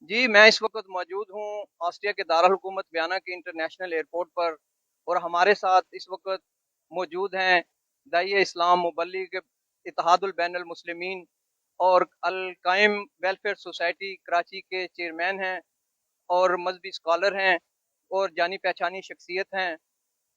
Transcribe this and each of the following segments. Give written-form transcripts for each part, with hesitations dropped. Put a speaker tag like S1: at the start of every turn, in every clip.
S1: जी, मैं इस वक़्त मौजूद हूँ ऑस्ट्रिया के दारुल हुकूमत वियना के इंटरनेशनल एयरपोर्ट पर। और हमारे साथ इस वक़्त मौजूद हैं दाइए इस्लाम मुबल्लिग इत्तेहादुल बैनुल मुस्लिमीन और अल कायम वेलफेयर सोसाइटी कराची के चेयरमैन हैं और मज़हबी स्कॉलर हैं और जानी पहचानी शख्सियत हैं।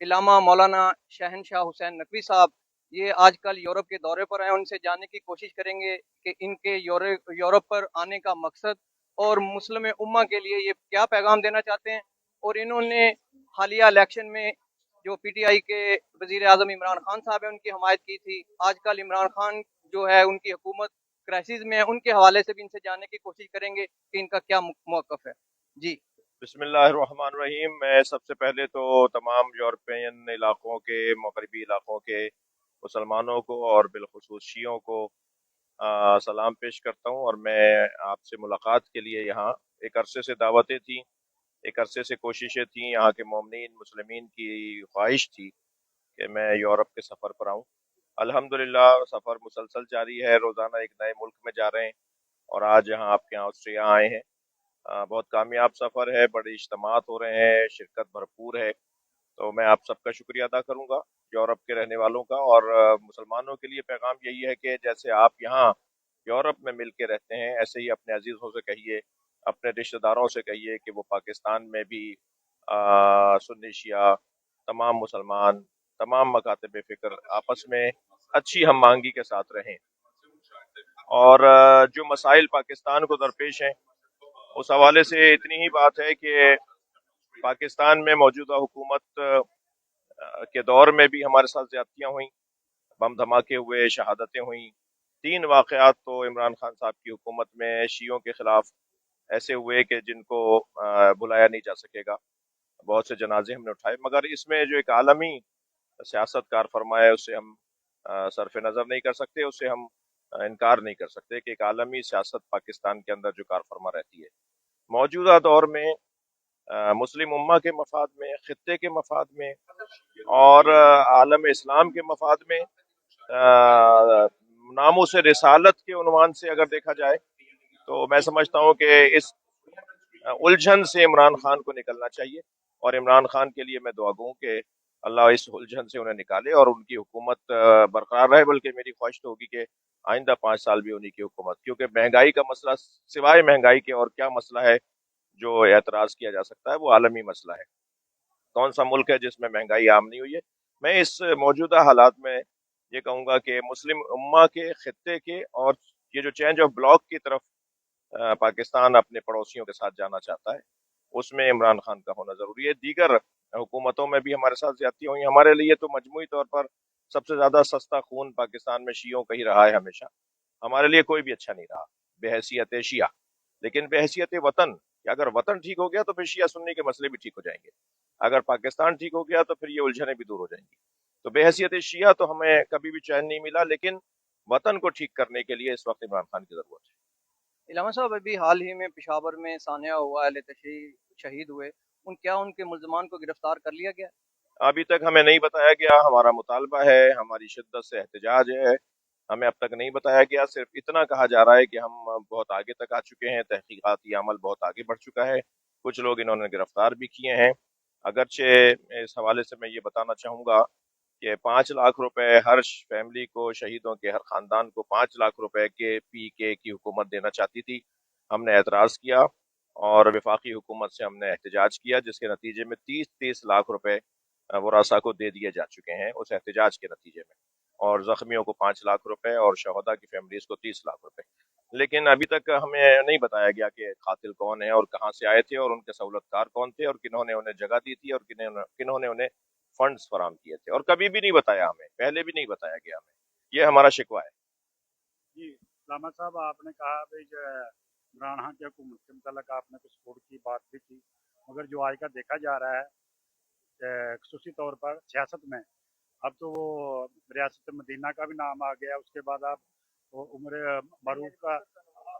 S1: इलामा मौलाना शहनशाह हुसैन नकवी साहब, ये आजकल यूरोप के दौरे पर हैं। उनसे जानने की कोशिश करेंगे कि इनके यूरोप पर आने का मकसद और मुस्लिम उम्मा के लिए ये क्या पैगाम देना चाहते हैं। और इन्होंने हालिया इलेक्शन में जो पीटीआई के वजीर आजम इमरान खान साहब है उनकी हमायत की थी। आजकल इमरान खान जो है उनकी हुकूमत क्राइसिस में है, उनके हवाले से भी इनसे जानने की कोशिश करेंगे कि इनका क्या मौक़िफ़ है। जी
S2: बिस्मिल्लाहिर्रहमानिर्रहीम। मैं सबसे पहले तो तमाम यूरोपियन इलाकों के, मगरबी इलाकों के मुसलमानों को और बिलखुसूस शियों को सलाम पेश करता हूँ। और मैं आपसे मुलाकात के लिए यहाँ एक अरसे से दावतें थी, एक अरसे से कोशिशें थी, यहाँ के मोमिनीन मुसलमीन की ख्वाहिश थी कि मैं यूरोप के सफ़र पर आऊँ। अल्हम्दुलिल्लाह सफ़र मुसलसल जारी है, रोज़ाना एक नए मुल्क में जा रहे हैं और आज यहाँ आपके यहाँ ऑस्ट्रिया आए हैं। बहुत कामयाब सफ़र है, बड़े इज्तिमात हो रहे हैं, शिरकत भरपूर है। तो मैं आप सबका शुक्रिया अदा करूँगा, यूरोप के रहने वालों का। और मुसलमानों के लिए पैगाम यही है कि जैसे आप यहाँ यूरोप में मिल के रहते हैं, ऐसे ही अपने अजीज़ों से कहिए, अपने रिश्तेदारों से कहिए कि वो पाकिस्तान में भी सुन्नी शिया तमाम मुसलमान, तमाम मकातब फ़िक्र आपस में अच्छी हम आहंगी के साथ रहें। और जो मसाइल पाकिस्तान को दरपेश हैं, उस हवाले से इतनी ही बात है कि पाकिस्तान में मौजूदा हुकूमत के दौर में भी हमारे साथ ज्यादतियाँ हुई, बम धमाके हुए, शहादतें हुई। 3 वाक़यात तो इमरान खान साहब की हुकूमत में शियों के खिलाफ ऐसे हुए कि जिनको भुलाया नहीं जा सकेगा। बहुत से जनाजे हमने उठाए, मगर इसमें जो एक आलमी सियासत कार फरमा है उससे हम सरफ नज़र नहीं कर सकते, उससे हम इनकार नहीं कर सकते कि एक आलमी सियासत पाकिस्तान के अंदर जो कार फरमा रहती है। मौजूदा दौर में मुस्लिम उम्मा के मफाद में, खित्ते के मफाद में और आलम इस्लाम के मफाद में, नामों से रिसालत के उन्वान से अगर देखा जाए तो मैं समझता हूँ कि इस उलझन से इमरान खान को निकलना चाहिए। और इमरान खान के लिए मैं दुआ गूँ कि अल्लाह इस उलझन से उन्हें निकाले और उनकी हुकूमत बरकरार रहे। बल्कि मेरी ख्वाहिश तो होगी कि आइंदा 5 साल भी उन्हीं की हुकूमत, क्योंकि महंगाई का मसला सिवाय महंगाई के और क्या मसला है जो एतराज़ किया जा सकता है, वो आलमी मसला है। कौन सा मुल्क है जिसमें महंगाई आम नहीं हुई है। मैं इस मौजूदा हालात में ये कहूँगा कि मुस्लिम उम्मा के, खित्ते के और ये जो चेंज ऑफ ब्लॉक की तरफ पाकिस्तान अपने पड़ोसियों के साथ जाना चाहता है, उसमें इमरान खान का होना जरूरी है। दीगर हुकूमतों में भी हमारे साथ ज्यादतियां हुई, हमारे लिए तो मजमूई तौर पर सबसे ज्यादा सस्ता खून पाकिस्तान में शियों का ही रहा है हमेशा। हमारे लिए कोई भी अच्छा नहीं रहा बेहैसियत शिया। लेकिन बेहैसियत वतन, कि अगर वतन ठीक हो गया तो फिर शिया सुन्नी के मसले भी ठीक हो जाएंगे। अगर पाकिस्तान ठीक हो गया तो फिर ये उलझने भी दूर हो जाएंगी। तो बेहैसियत शिया तो हमें कभी भी चैन नहीं मिला, लेकिन वतन को ठीक करने के लिए इस वक्त इमरान खान की जरूरत है।
S1: इलामा साहब, अभी हाल ही में पेशावर में सानिया हुआ, अहले तशय्युई शहीद हुए, उनके मुल्ज़मान को गिरफ्तार कर लिया गया?
S2: अभी तक हमें नहीं बताया गया। हमारा मुतालबा है, हमारी शिद्दत से एहतजाज है, हमें अब तक नहीं बताया गया। सिर्फ इतना कहा जा रहा है कि हम बहुत आगे तक आ चुके हैं, तहकीकाती अमल बहुत आगे बढ़ चुका है, कुछ लोग इन्होंने गिरफ्तार भी किए हैं। अगरचे इस हवाले से मैं ये बताना चाहूँगा कि 5 लाख रुपए हर फैमिली को, शहीदों के हर खानदान को 5 लाख रुपए के PK की हुकूमत देना चाहती थी। हमने एतराज़ किया और वफाकी हुकूमत से हमने एहतजाज किया, जिसके नतीजे में 30-30 लाख रुपए वरासा को दे दिए जा चुके हैं उस एहतजाज के नतीजे में। और जख्मियों को 5 लाख रुपए और शहदा की फैमिलीज को 30 लाख रुपए। लेकिन अभी तक हमें नहीं बताया गया कि कातिल कौन है और कहाँ से आए थे और उनके सहूलतकार कौन थे और किन्होंने उन्हें जगह दी थी और किन्होंने उन्हें फंड्स फराम किए थे। और कभी भी नहीं बताया हमें, पहले भी नहीं बताया गया हमें। ये हमारा शिकवा है।
S3: जी लामा साहब, आपने कहा भाई जो है इमरान खान की हुकूमत के मतलब आपने कुछ सपोर्ट की बात भी की, मगर जो आज का देखा जा रहा है खसूसी तौर पर सियासत में, अब तो वो रियासत मदीना का भी नाम आ गया, उसके बाद अब वो उम्र मरूफ का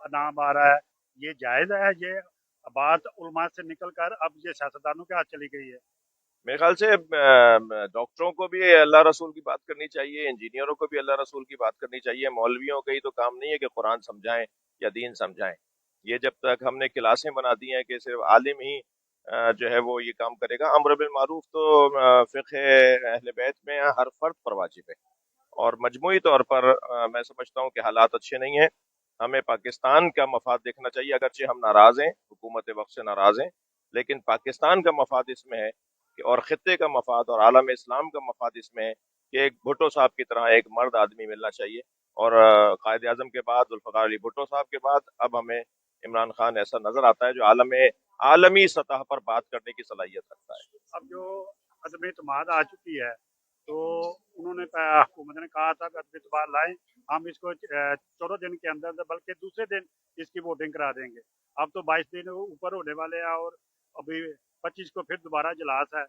S3: नाम आ रहा है। ये जायज़ है? ये बात उलमा से निकल कर अब ये सियासतदानों के हाथ चली गई है।
S2: मेरे ख्याल से डॉक्टरों को भी अल्लाह रसूल की बात करनी चाहिए, इंजीनियरों को भी अल्लाह रसूल की बात करनी चाहिए। मौलवियों का ही तो काम नहीं है कि कुरान समझाएं या दीन समझाएं। یہ جب تک ہم نے کلاسیں بنا دی ہیں کہ صرف عالم ہی جو ہے وہ یہ کام کرے گا. امر بالمعروف تو فقہ اہل بیت میں ہر فرد پر واجب ہے، اور مجموعی طور پر میں سمجھتا ہوں کہ حالات اچھے نہیں ہیں. ہمیں پاکستان کا مفاد دیکھنا چاہیے، اگرچہ ہم ناراض ہیں، حکومت وقت سے ناراض ہیں، لیکن پاکستان کا مفاد اس میں ہے کہ، اور خطے کا مفاد اور عالم اسلام کا مفاد اس میں ہے کہ ایک بھٹو صاحب کی طرح ایک مرد آدمی ملنا چاہیے. اور قائد اعظم کے بعد، ذوالفقار علی بھٹو صاحب کے بعد، اب ہمیں عمران خان ایسا نظر آتا ہے جو عالمی سطح پر بات کرنے کی صلاحیت رکھتا ہے.
S3: اب جو عدم اعتماد آ چکی ہے تو انہوں نے حکومت نے کہا تھا کہ عدم اعتماد لائیں، ہم اس کو 14 دن کے اندر بلکہ دوسرے دن اس کی ووٹنگ کرا دیں گے. اب تو 22 دن اوپر ہونے والے ہیں اور ابھی 25 کو پھر دوبارہ اجلاس ہے،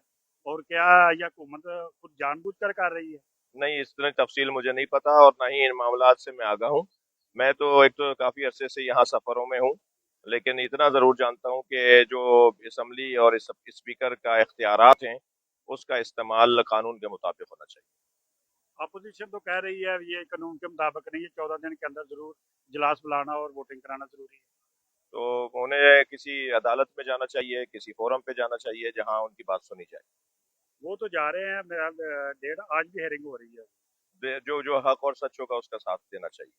S3: اور کیا یہ حکومت خود جان بوجھ کر رہی ہے؟
S2: نہیں، اس طرح تفصیل مجھے نہیں پتا، اور نہ ہی ان معاملات سے میں آگاہ ہوں. میں تو ایک تو کافی عرصے سے یہاں سفروں میں ہوں، لیکن اتنا ضرور جانتا ہوں کہ جو اسمبلی اور اسپیکر کا اختیارات ہیں اس کا استعمال قانون کے مطابق ہونا چاہیے.
S3: اپوزیشن تو کہہ رہی ہے یہ قانون کے مطابق نہیں ہے، 14 دن کے اندر ضرور اجلاس بلانا اور ووٹنگ کرانا ضروری ہے.
S2: تو انہیں کسی عدالت میں جانا چاہیے، کسی فورم پہ جانا چاہیے جہاں ان کی بات سنی جائے.
S3: وہ تو جا رہے ہیں، میرا ڈیٹ آج بھی ہیئرنگ ہو رہی ہے.
S2: جو حق اور سچ ہوگا اس کا ساتھ دینا چاہیے.